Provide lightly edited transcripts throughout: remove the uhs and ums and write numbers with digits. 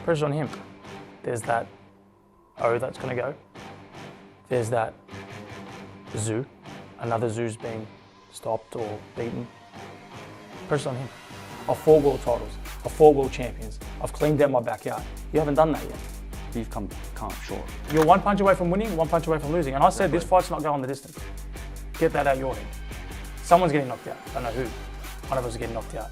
Pressure's on him. There's that O that's going to go. There's that Tszyu. Another Tszyu's been stopped or beaten. Pressure's on him. I've 4 world titles. I've 4 world champions. I've cleaned out my backyard. You haven't done that yet. You've come up short. You're 1 punch away from winning, 1 punch away from losing. And I said this fight's not going the distance. Get that out your head. Someone's getting knocked out. I don't know who. One of us is getting knocked out.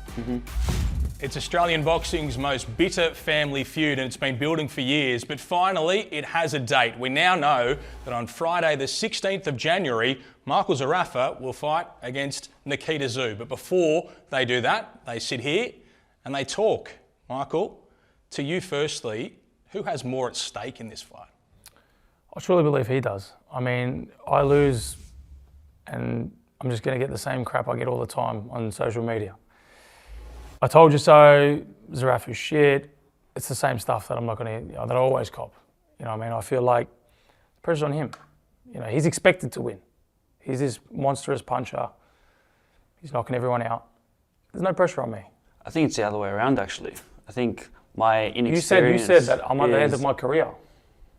It's Australian boxing's most bitter family feud, and it's been building for years, but finally it has a date. We now know that on Friday the 16th of January, Michael Zerafa will fight against Nakita Tszyu. But before they do that, they sit here and they talk. Michael, to you firstly, who has more at stake in this fight? I truly believe he does. I mean, I lose and I'm just going to get the same crap I get all the time on social media. I told you so, Zerafa's shit. It's the same stuff that I'm not going to, that I always cop. You know what I mean? I feel like the pressure's on him. You know, he's expected to win. He's this monstrous puncher. He's knocking everyone out. There's no pressure on me. I think it's the other way around, actually. I think my inexperience. You said that I'm at the end of my career.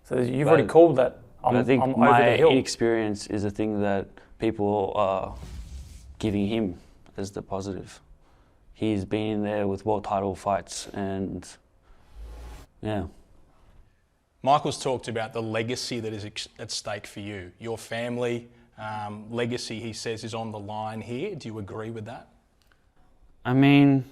So you've already called that I'm over the hill. My inexperience is the thing that people are giving him as the positive. He's been in there with world title fights and yeah. Michael's talked about the legacy that is at stake for you. Your family legacy, he says, is on the line here. Do you agree with that? I mean,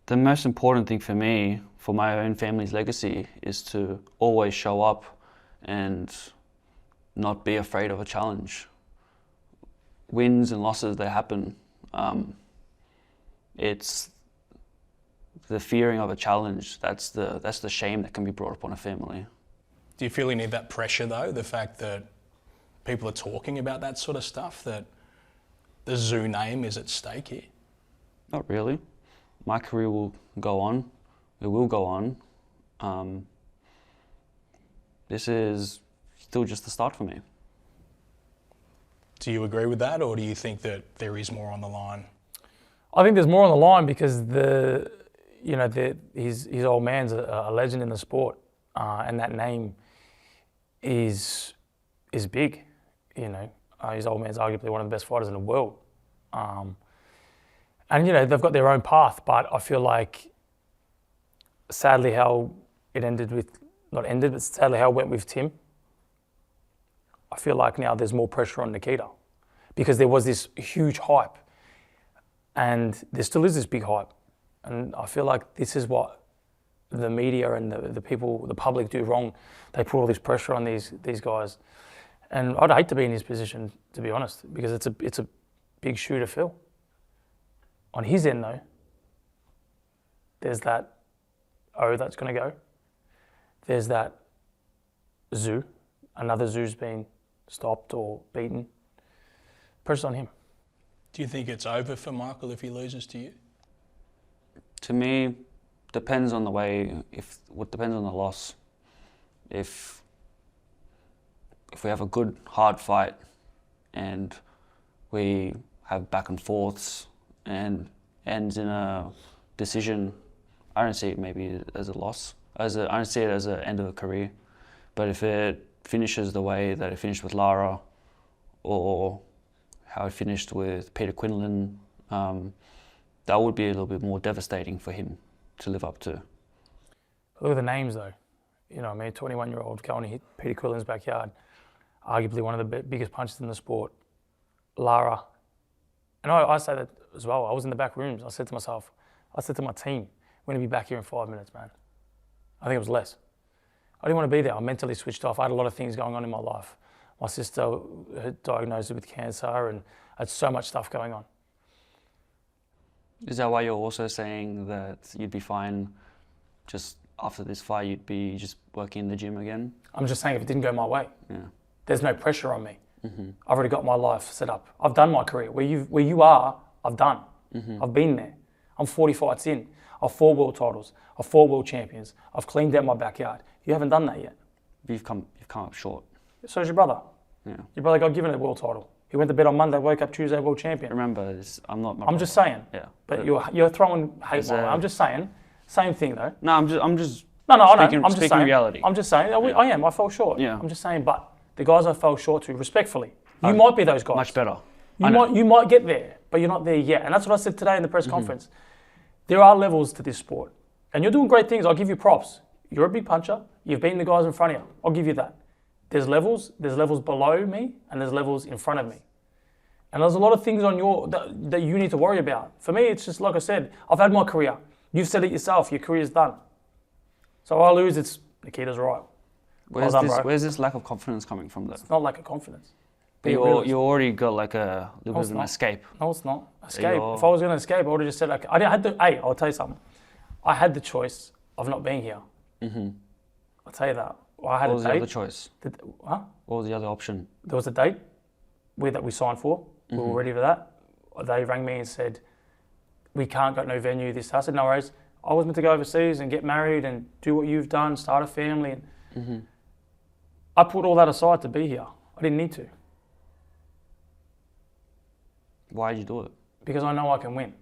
the most important thing for me, for my own family's legacy, is to always show up and not be afraid of a challenge. Wins and losses, they happen. It's the fearing of a challenge, that's the shame that can be brought upon a family. Do you feel you need that pressure though, the fact that people are talking about that sort of stuff, that the Tszyu name is at stake here? Not really. My career will go on, it will go on. This is still just the start for me. Do you agree with that, or do you think that there is more on the line? I think there's more on the line because his old man's a legend in the sport, and that name is big. You know, his old man's arguably one of the best fighters in the world, and you know they've got their own path. But I feel like, sadly, how it ended with but sadly how it went with Tim. I feel like now there's more pressure on Nakita because there was this huge hype and there still is this big hype. And I feel like this is what the media and the people, the public do wrong. They put all this pressure on these guys. And I'd hate to be in his position, to be honest, because it's a big shoe to fill. On his end though, there's that O that's going to go. There's that Tszyu. Another Tszyu's been stopped or beaten. Pressure's on him. Do you think it's over for Michael if he loses to you? To me, depends on the way. Depends on the loss. If we have a good hard fight and we have back and forths and ends in a decision, I don't see it maybe as a loss. I don't see it as an end of a career. But if it finishes the way that it finished with Lara, or how it finished with Peter Quinlan, that would be a little bit more devastating for him to live up to. Look at the names though. You know, I mean, 21-year-old going to hit Peter Quinlan's backyard, arguably one of the biggest punches in the sport. Lara, and I say that as well. I was in the back rooms. I said to my team, we're going to be back here in 5 minutes, man. I think it was less. I didn't want to be there. I'm mentally switched off. I had a lot of things going on in my life. My sister had diagnosed with cancer and I had so much stuff going on. Is that why you're also saying that you'd be fine just after this fight, you'd be just working in the gym again? I'm just saying if it didn't go my way, yeah. There's no pressure on me. Mm-hmm. I've already got my life set up. I've done my career. Where you are, I've done. Mm-hmm. I've been there. I'm 40 fights in. I've 4 world titles. I've 4 world champions. I've cleaned out my backyard. You haven't done that yet. You've come up short. So is your brother. Yeah. Your brother got given a world title. He went to bed on Monday, woke up Tuesday, world champion. Remember, I'm not my I'm just saying. Yeah. But you're throwing hate my way. I'm just saying, Same thing though. No, I'm just No, I know. speaking, I'm just speaking saying. reality. I'm just saying. I am. I fell short. Yeah. I'm just saying. But the guys I fell short to, respectfully, you might be those guys. Much better. You might get there, but you're not there yet. And that's what I said today in the press conference. There are levels to this sport, and you're doing great things. I'll give you props. You're a big puncher. You've beaten the guys in front of you. I'll give you that. There's levels. There's levels below me, and there's levels in front of me. And there's a lot of things on that you need to worry about. For me, it's just like I said. I've had my career. You've said it yourself. Your career's done. So if I lose, it's Nakita's right. Where's this lack of confidence coming from though? It's not lack of confidence. You already got like a little bit of an escape. No, it's not. Escape. If I was going to escape, I would have just said, like, I'll tell you something. I had the choice of not being here. I'll tell you that. What was the other choice? Huh? What was the other option? There was a date that we signed for. We were ready for that. They rang me and said, we can't got no venue. This. I said, no worries. I was meant to go overseas and get married and do what you've done, start a family. And I put all that aside to be here. I didn't need to. Why did you do it? Because I know I can win.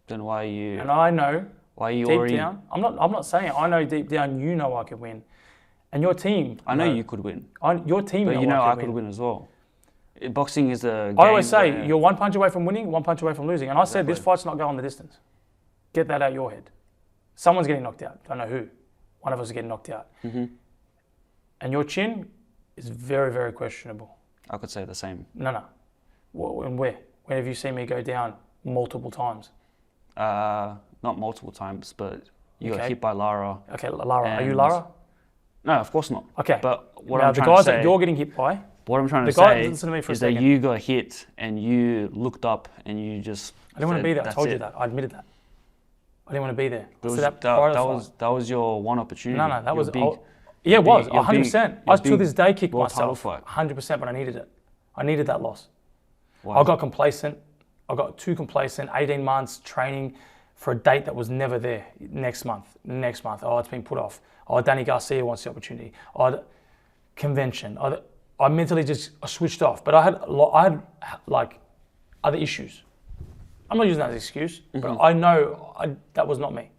Then why are you? And I know deep deep down, I'm not saying it. I know deep down you know I can win. And your team. I know you could win. Your team But I could win as well. Boxing is a game. I always say you're one punch away from winning, one punch away from losing. And I said this fight's not going the distance. Get that out of your head. Someone's getting knocked out. Don't know who. One of us is getting knocked out. And your chin is very, very questionable. I could say the same. No. And where? Where have you seen me go down multiple times? Not multiple times, but you got hit by Lara. Okay, Lara. Are you Lara? No, of course not. Okay. But what now, I'm the trying guys to say, that you're getting hit by. What I'm trying to say is that you got hit and you looked up and you just. I didn't want to be there. I told you that. I admitted that. I didn't want to be there. That was your one opportunity. No, that was big. Yeah, it was 100%. I to this day kicked World title myself fight. 100%, but I needed it. I needed that loss. Why? I got complacent. I got too complacent. 18 months training for a date that was never there. Next month. Oh, it's been put off. Oh, Danny Garcia wants the opportunity. Oh, convention. I mentally just switched off. But I had like other issues. I'm not using that as an excuse, but I know that was not me.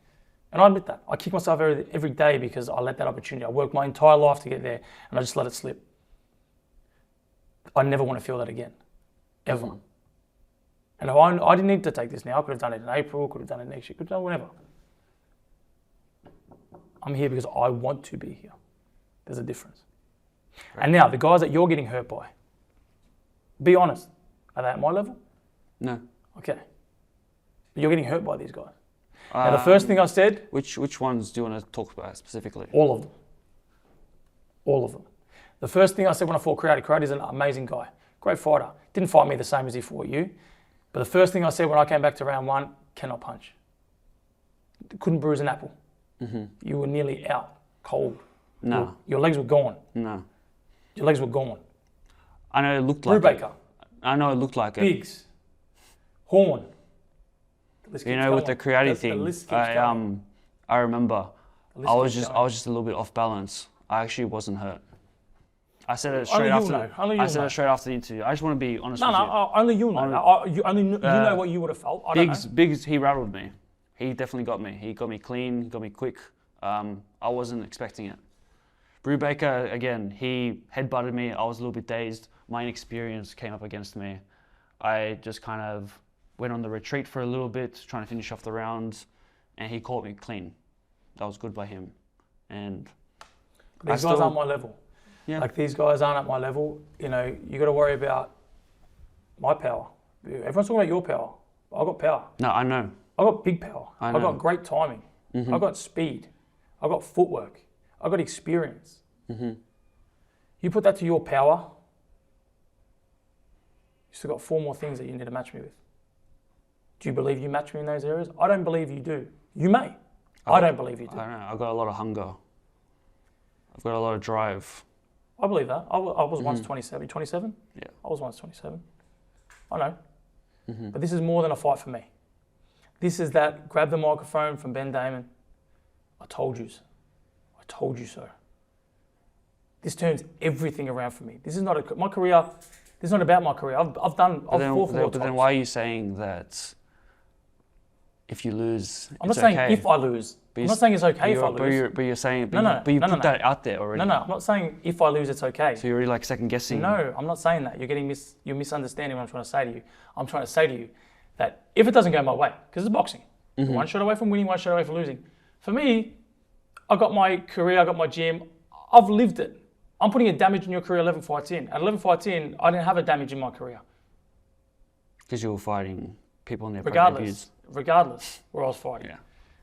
And I admit that. I kick myself every day because I let that opportunity. I worked my entire life to get there and I just let it slip. I never want to feel that again. Ever. And I didn't need to take this now. I could have done it in April, could have done it next year, could have done whenever. I'm here because I want to be here. There's a difference. Right. And now, the guys that you're getting hurt by, be honest, are they at my level? No. Okay. But you're getting hurt by these guys. Now, the first thing I said... Which ones do you want to talk about specifically? All of them. All of them. The first thing I said when I fought Creative, Creative's an amazing guy. Great fighter. Didn't fight me the same as he fought you. But the first thing I said when I came back to round one, cannot punch. Couldn't bruise an apple. You were nearly out, cold. No. Your legs were gone. No. Your legs were gone. I know it looked like Brubaker. I know it looked like Biggs. Horn. You know, with the creative thing, I remember I was just a little bit off balance. I actually wasn't hurt. I said it straight after. It straight after the interview. I just want to be honest with you. No, only you know. You know what you would have felt. Biggs, he rattled me. He definitely got me. He got me clean. He got me quick. I wasn't expecting it. Brubaker, again, he headbutted me. I was a little bit dazed. My inexperience came up against me. I just kind of went on the retreat for a little bit, trying to finish off the rounds, and he caught me clean. That was good by him. And these guys aren't my level. Yeah. Like, these guys aren't at my level. You know, you got to worry about my power. Everyone's talking about your power. I got power. No, I know. I got big power. I got great timing. I got speed. I got footwork. I got experience. You put that to your power, you still got 4 more things that you need to match me with. Do you believe you match me in those areas? I don't believe you do. You may. I don't believe you do. I don't know. I've got a lot of hunger. I've got a lot of drive. I believe that. I was once 27. 27? Yeah. I was once 27. I know. But this is more than a fight for me. This is that grab the microphone from Ben Damon. I told you so. I told you so. This turns everything around for me. This is not my career. This is not about my career. I've fought for But then why are you saying that if you lose, I'm not it's saying okay. if I lose. But I'm you not saying it's okay if I But lose. you're saying, No, but you no, put no. that out there already. No, I'm not saying if I lose, it's okay. So you're already like second guessing. No, I'm not saying that. You're misunderstanding what I'm trying to say to you. I'm trying to say to you that if it doesn't go my way, because it's boxing, one shot away from winning, one shot away from losing. For me, I got my career, I got my gym, I've lived it. I'm putting a damage in your career 11 fights in. At 11 fights in, I didn't have a damage in my career. Because you were fighting people in their Regardless where I was fighting. Yeah.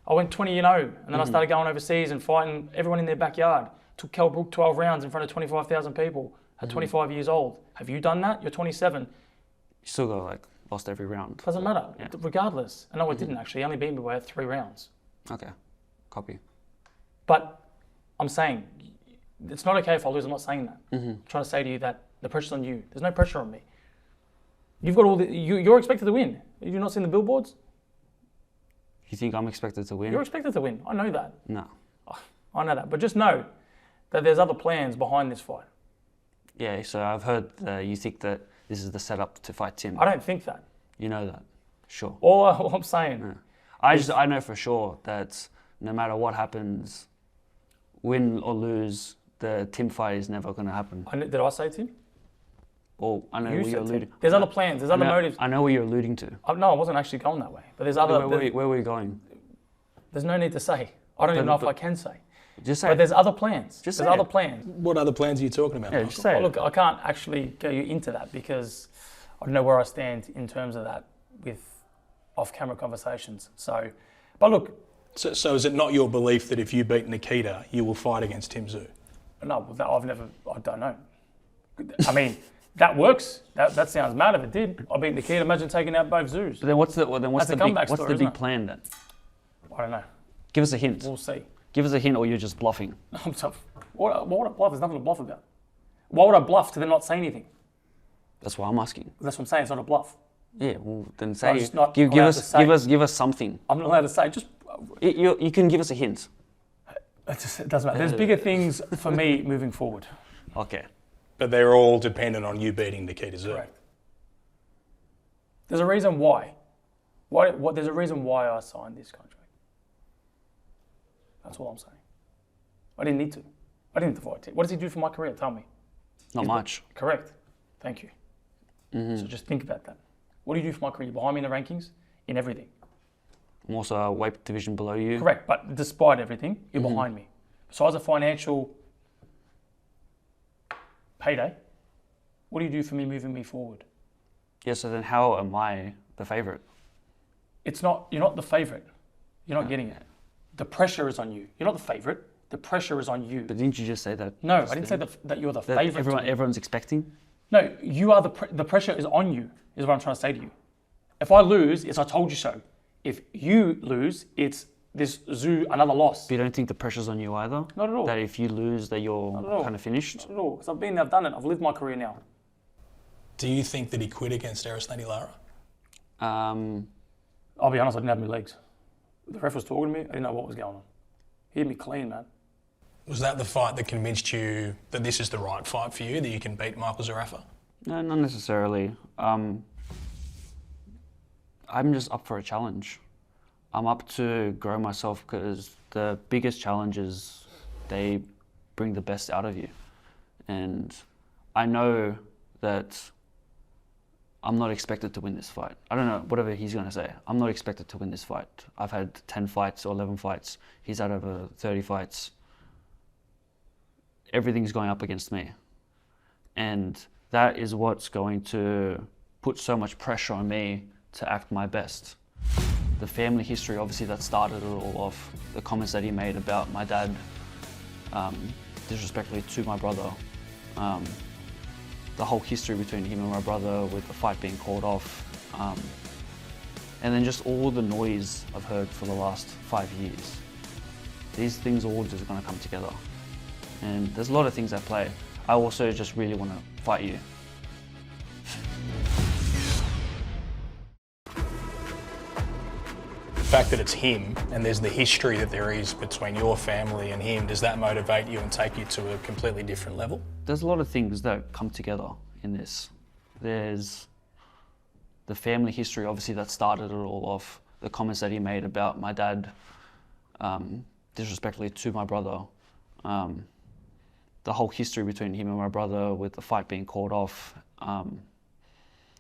I went 20-0, and then I started going overseas and fighting everyone in their backyard. Took Kell Brook 12 rounds in front of 25,000 people at 25 years old. Have you done that? You're 27. You still got like lost every round. Doesn't matter, Yeah. regardless. And no, I didn't actually. He only beat me by 3 rounds. Okay, copy. But I'm saying, it's not okay if I lose. I'm not saying that. I'm trying to say to you that the pressure's on you. There's no pressure on me. You've got all the. You're expected to win. Have you not seen the billboards? You think I'm expected to win? You're expected to win. I know that. No. I know that. But just know that there's other plans behind this fight. Yeah, so I've heard you think that this is the setup to fight Tim. I don't think that. You know that, sure. All I'm saying. I know for sure that no matter what happens, win or lose, the Tim fight is never going to happen. Did I say Tim? Or I know You where said you're Tim. alluding. There's other plans. There's other motives. I know where you're alluding to. No, I wasn't actually going that way. But there's other. Where were you going? There's no need to say. I don't even know if I can say. Just say. But there's other plans. Just there's say other it. plans. What other plans are you talking about? Yeah, Michael? just say Oh, it. look, I can't actually go into that because I don't know where I stand in terms of that with off-camera conversations. So, but look, So is it not your belief that if you beat Nakita, you will fight against Tszyu? no, I don't know. I mean, that works. That sounds mad if it did. I beat Nakita. Imagine taking out both zoos. But then what's the That's a comeback story, isn't big it? plan then? I don't know. Give us a hint. We'll see. Give us a hint, or you're just bluffing. I'm tough. What would I bluff? There's nothing to bluff about. Why would I bluff to then not say anything? That's why I'm asking. That's what I'm saying. It's not a bluff. Yeah, well then I'm say just not give allowed us to say. give us something. I'm not allowed to say. Just You can give us a hint. it doesn't matter. There's bigger things for me moving forward. Okay. But they're all dependent on you beating Nakita Tszyu. Correct. There's a reason why. There's a reason why I signed this contract. That's all I'm saying. I didn't need to. I didn't need to fight. What does he do for my career? Tell me. Not much. Correct. Thank you. So just think about that. What do you do for my career? You're behind me in the rankings? In everything. I'm also a weight division below you. Correct. But despite everything, you're behind me. Besides a financial payday, what do you do for me moving me forward? Yeah, so then how am I the favourite? You're not the favourite. You're not getting it. The pressure is on you. You're not the favourite. The pressure is on you. But didn't you just say that? No, I didn't say that you're the That favourite. everyone's expecting? No, you are the pressure is on you, is what I'm trying to say to you. If I lose, it's I told you so. If you lose, it's this zoo, another loss. But you don't think the pressure's on you either? Not at all. That if you lose, that you're Not at all. kind of finished? Not at all, because I've been there, I've done it. I've lived my career now. Do you think that he quit against Erislandy Lara? I'll be honest, I didn't have my legs. The ref was talking to me, I didn't know what was going on. He hit me clean, man. Was that the fight that convinced you that this is the right fight for you, that you can beat Michael Zerafa? No, not necessarily. I'm just up for a challenge. I'm up to grow myself because the biggest challenges, they bring the best out of you. And I know that I'm not expected to win this fight. I don't know, whatever he's going to say. I'm not expected to win this fight. I've had 10 fights or 11 fights. He's had over 30 fights. Everything's going up against me. And that is what's going to put so much pressure on me to act my best. The family history, obviously, that started it all off. The comments that he made about my dad, disrespectfully to my brother. The whole history between him and my brother with the fight being called off. And then just all the noise I've heard for the last 5 years. These things all just gonna come together. And there's a lot of things at play. I also just really want to fight you. The fact that it's him and there's the history that there is between your family and him, does that motivate you and take you to a completely different level? There's a lot of things that come together in this. There's the family history, obviously, that started it all off. the comments that he made about my dad disrespectfully to my brother, the whole history between him and my brother with the fight being called off, and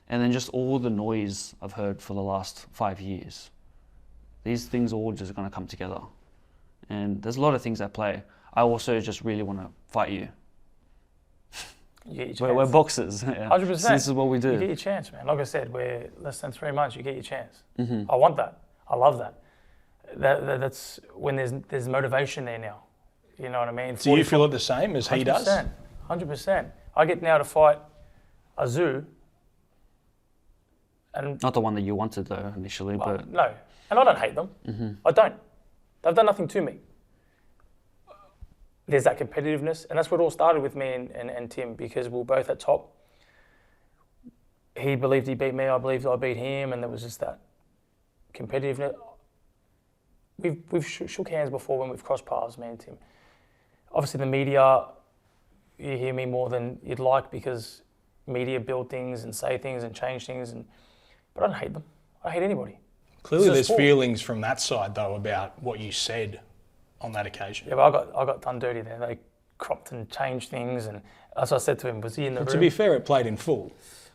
then just all the noise I've heard for the last 5 years. These things all just going to come together. And there's a lot of things at play. I also just really want to fight you. We're boxers. Yeah. 100%. So this is what we do. You get your chance, man. Like I said, we're less than 3 months. You get your chance. Mm-hmm. I want that. I love that. That's when there's motivation there now. You know what I mean? Do you feel it the same as he does? 100%. I get now to fight a Tszyu. And Not the one that you wanted though initially, but no. And I don't hate them. Mm-hmm. I don't. They've done nothing to me. There's that competitiveness, and that's what it all started with me and Tim, because we were both at top. He believed he beat me, I believed I beat him, and there was just that competitiveness. We've shook hands before when we've crossed paths, me and Tim. Obviously the media, you hear me more than you'd like because media build things and say things and change things, but I don't hate them. I don't hate anybody. Clearly there's feelings from that side though about what you said on that occasion. Yeah, but I got done dirty there. They cropped and changed things, and as I said to him, was he in the room? To be fair, it played in full.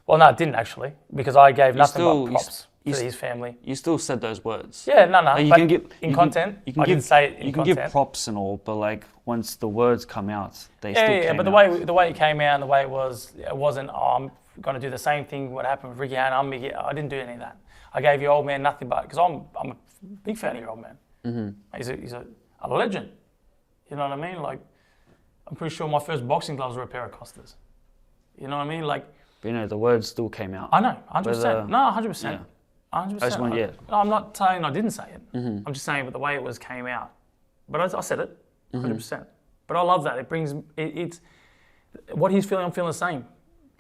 Well, no, it didn't actually, because I gave nothing but props to his family. You still said those words. Yeah, no. Like but content, I didn't say it in You can content. give props and all, but like once the words come out, they still Yeah, came but out. the way it came out and the way it wasn't, I'm going to do the same thing what happened with Ricky Hanna. I didn't do any of that. I gave your old man nothing but, because I'm a big fan of your old man. Mm-hmm. He's a legend. You know what I mean? Like, I'm pretty sure my first boxing gloves were a pair of Costas. You know what I mean? Like, But you know, the words still came out. I know, 100%. Whether- No, 100%. yeah. 100%. I just want- yeah. No, I'm not saying I didn't say it. Mm-hmm. I'm just saying, but the way it came out. But I said it, 100%. But I love that. It brings, it's, what he's feeling, I'm feeling the same.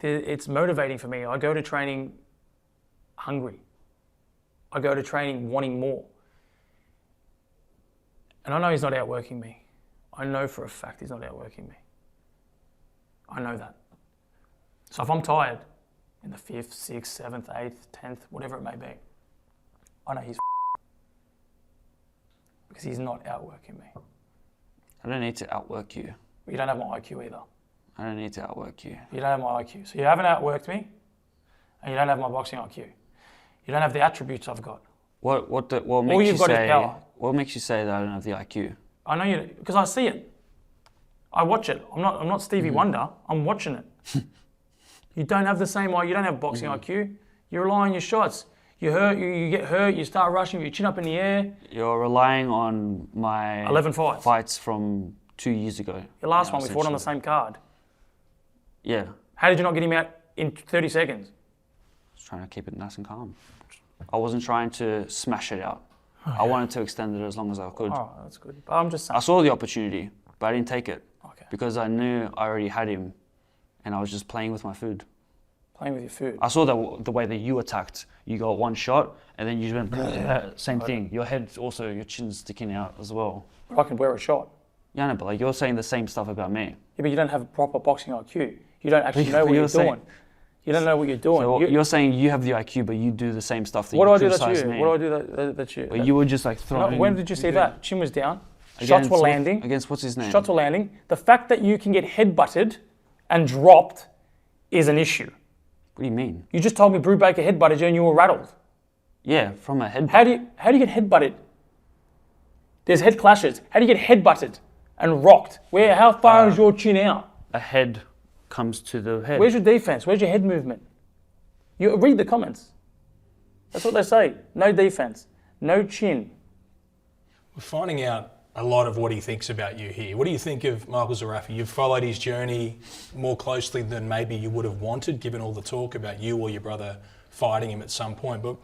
It's motivating for me. I go to training hungry. I go to training wanting more. And I know he's not outworking me. I know for a fact he's not outworking me. I know that. So if I'm tired in the 5th, 6th, 7th, 8th, 10th, whatever it may be, I know he's because he's not outworking me. I don't need to outwork you. You don't have my IQ either. I don't need to outwork you. You don't have my IQ. So you haven't outworked me, and you don't have my boxing IQ. You don't have the attributes I've got. What All makes you've you got say? is power. What makes you say that I don't have the IQ? I know you, because I see it. I watch it. I'm not Stevie Wonder. I'm watching it. You don't have the same IQ. You don't have boxing IQ. You rely on your shots. You get hurt. You start rushing. You chin up in the air. You're relying on my 11 fights. Fights from 2 years ago. Your last one, we fought on the same card. Yeah. How did you not get him out in 30 seconds? I was trying to keep it nice and calm. I wasn't trying to smash it out. I wanted to extend it as long as I could. Oh, that's good. But I'm just saying. I saw the opportunity, but I didn't take it. Okay. Because I knew I already had him, and I was just playing with my food. Playing with your food. I saw the way that you attacked. You got one shot, and then you went same thing. Your head also, your chin's sticking out as well. I can wear a shot. Yeah, no, but like you're saying the same stuff about me. Yeah, but you don't have a proper boxing IQ. You don't actually But know what you're saying- doing. You don't know what you're doing. So you're saying you have the IQ, but you do the same stuff that what you do I do criticize that's you? me. What do I do that's you? But you were just like throwing. When did you see that? Chin was down. Shots Against were what- landing. Against what's his name? Shots were landing. The fact that you can get headbutted and dropped is an issue. What do you mean? You just told me Brew Baker headbutted you and you were rattled. Yeah, from a head. How do you get headbutted? There's head clashes. How do you get headbutted and rocked? How far is your chin out? A head comes to the head. Where's your defense? Where's your head movement? You read the comments. That's what they say. No defense. No chin. We're finding out a lot of what he thinks about you here. What do you think of Michael Zerafa? You've followed his journey more closely than maybe you would have wanted, given all the talk about you or your brother fighting him at some point. But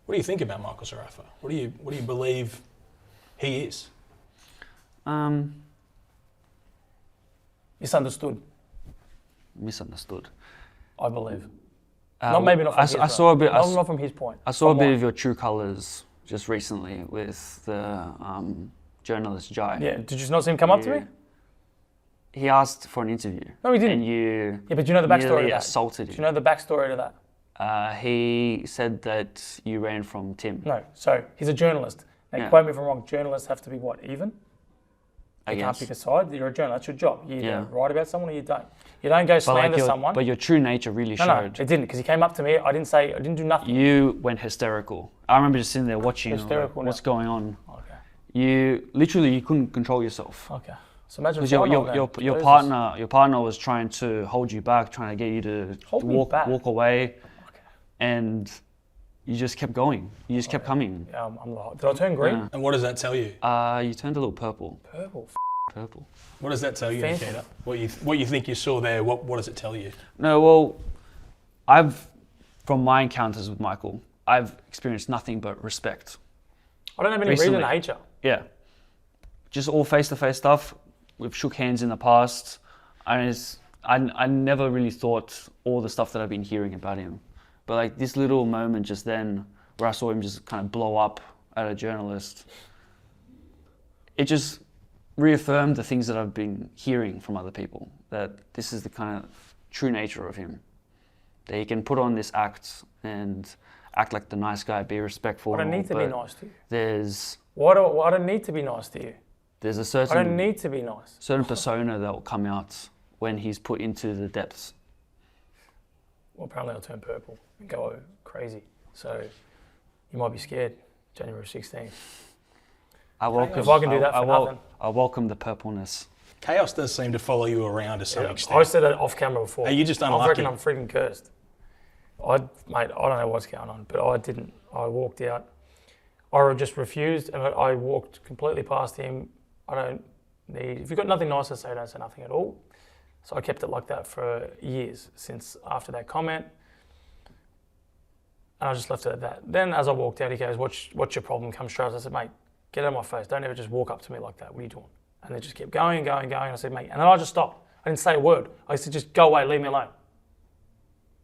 what do you think about Michael Zerafa? What do you believe he is? Misunderstood, Misunderstood. I believe. Not from his I saw a bit. Not from his point. I saw a From bit mine. of your true colours just recently with the journalist Jai. Yeah, did you not see him come up to me? He asked for an interview. No, he didn't. And you. Yeah, but do you know the backstory nearly to that? assaulted him. Do you know the backstory to that? He said that you ran from Tim. No, so he's a journalist. Now, Yeah. quote me if I'm wrong, journalists have to be what, even? I You can't guess. pick a side. You're a journalist. That's your job. You Yeah. either write about someone or you don't. You don't go slander someone. But your true nature really no, showed. it didn't, because he came up to me. I didn't do nothing. You went hysterical. I remember just sitting there watching. Hysterical What's now. going on? Okay. You couldn't control yourself. Okay. So imagine Because your partner was trying to hold you back, trying to get you to Hold me back? walk away, Okay. and you just kept going. You just kept coming. Yeah, I'm like, did I turn green? Yeah. And what does that tell you? You turned a little purple. Purple. Purple. What does that tell you, Phantom. Nakita? What you think you saw there? What does it tell you? No, well, from my encounters with Michael, I've experienced nothing but respect. I don't have any reason to hate you. Yeah, just all face-to-face stuff. We've shook hands in the past. I never really thought all the stuff that I've been hearing about him. But like this little moment just then where I saw him just kind of blow up at a journalist, it just reaffirmed the things that I've been hearing from other people, that this is the kind of true nature of him. That he can put on this act and act like the nice guy, be respectful. I don't need to be but nice to you. There's I don't need to be nice to you. a I certain don't need to be nice. certain persona that will come out when he's put into the depths. Well, apparently I'll turn purple and go crazy. So you might be scared. January 16th. I welcome. If I can do that for nothing. I welcome the purpleness. Chaos does seem to follow you around to some I extent. said it off camera before. Are you just I unlucky? reckon I'm freaking cursed. I don't know what's going on, but I didn't. I walked out. I just refused, and I walked completely past him. I don't need. If you've got nothing nice to say, don't say nothing at all. So I kept it like that for years since after that comment, and I just left it at that. Then as I walked out, he goes, "What's your problem?" Come straight. I said, "Mate, get out of my face. Don't ever just walk up to me like that. What are you doing?" And they just kept going and going and going. I said, "Mate," and then I just stopped. I didn't say a word. I said, "Just go away, leave me alone."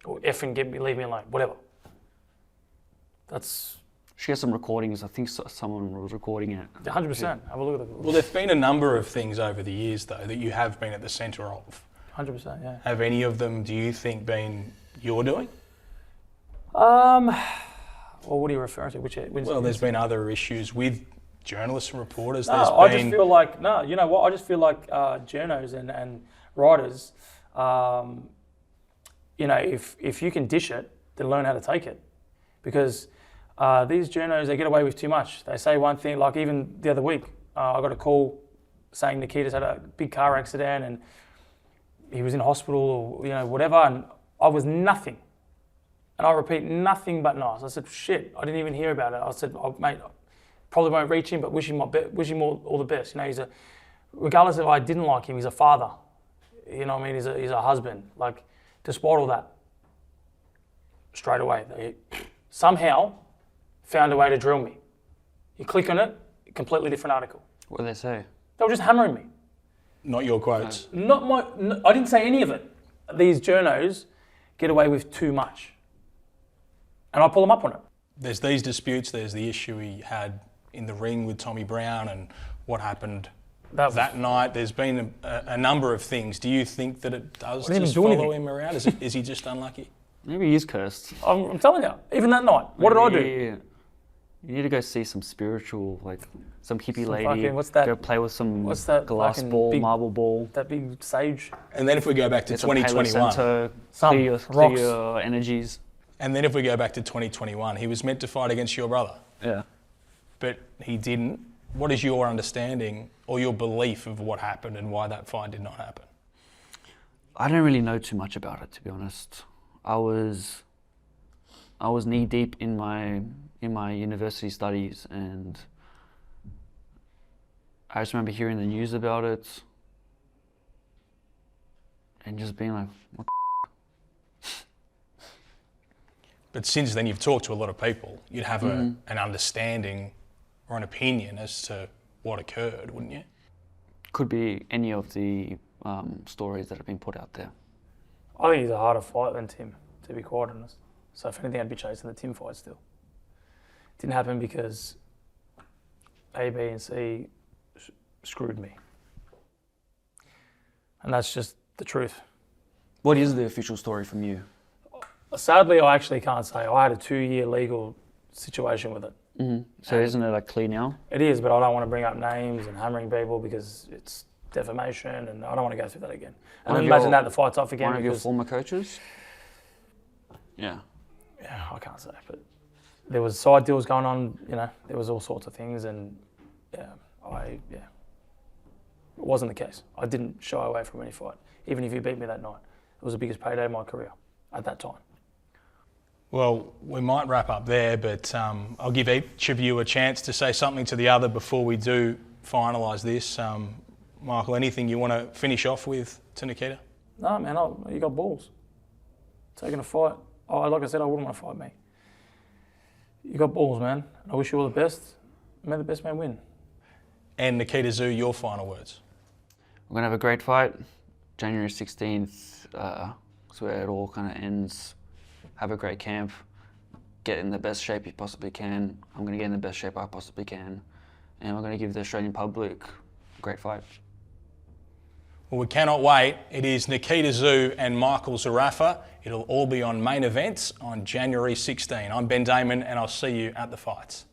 Or effing leave me alone, whatever. That's She has some recordings. I think someone was recording it. 100%. Have a look at the. Well, there've been a number of things over the years, though, that you have been at the centre of. 100%, yeah. Have any of them, do you think, been your doing? Well, what are you referring to? Which Well, there's been other issues with journalists and reporters. No, There's I been... just feel like you know what? I just feel like journos and writers, you know, if you can dish it, then learn how to take it, because these journos, they get away with too much. They say one thing, like even the other week, I got a call saying Nakita's had a big car accident and he was in hospital or whatever, and I was nothing. And I repeat, nothing but nice. I said, shit, I didn't even hear about it. I said, oh, mate, probably won't reach him, but wish him all the best. Regardless if I didn't like him, he's a father. You know what I mean? He's a husband. Like, despite all that, straight away, they somehow found a way to drill me. You click on it, completely different article. What do they say? They were just hammering me. Not your quotes. I didn't say any of it. These journos get away with too much. And I pull them up on it. There's these disputes. There's the issue he had in the ring with Tommy Brown and what happened that night. There's been a number of things. Do you think that it does just follow him around? Is he just unlucky? Maybe he is cursed. I'm telling you, even that night, what did I do? You need to go see some spiritual, like some hippie lady. Fucking, what's that? Go play with some What's that glass fucking ball, big- marble ball. That big sage. And then if we go back to Get some Palo 2021, Santo, Some clear rocks. your energies. and then if we go back to 2021, he was meant to fight against your brother, Yeah. but he didn't. What is your understanding or your belief of what happened and why that fight did not happen? I don't really know too much about it, to be honest. I was knee deep in my university studies, and I just remember hearing the news about it and just being like, what the But since then, you've talked to a lot of people. You'd have an understanding or an opinion as to what occurred, wouldn't you? could be any of the stories that have been put out there. I think he's a harder fight than Tim, to be quite honest. So if anything, I'd be chasing the Tim fight still. Didn't happen because A, B, and C screwed me. And that's just the truth. What is the official story from you? Sadly, I actually can't say. I had a 2-year legal situation with it. So isn't it like clear now? It is, but I don't want to bring up names and hammering people because it's defamation, and I don't want to go through that again. And then imagine that the fight's off again. One of your former coaches? Yeah. Yeah, I can't say, but there was side deals going on. You know, there was all sorts of things, and it wasn't the case. I didn't shy away from any fight, even if you beat me that night. It was the biggest payday of my career at that time. Well, we might wrap up there, but I'll give each of you a chance to say something to the other before we do finalise this. Michael, anything you want to finish off with to Nakita? No, man, you got balls. Taking a fight. Like I said, I wouldn't want to fight me. You got balls, man. I wish you all the best. May the best man win. And Nakita Tszyu, your final words. We're going to have a great fight. January 16th is where it all kind of ends. Have a great camp. Get in the best shape you possibly can. I'm going to get in the best shape I possibly can. And we're going to give the Australian public a great fight. Well, we cannot wait. It is Nakita Tszyu and Michael Zerafa. It'll all be on Main Events on January 16. I'm Ben Damon, and I'll see you at the fights.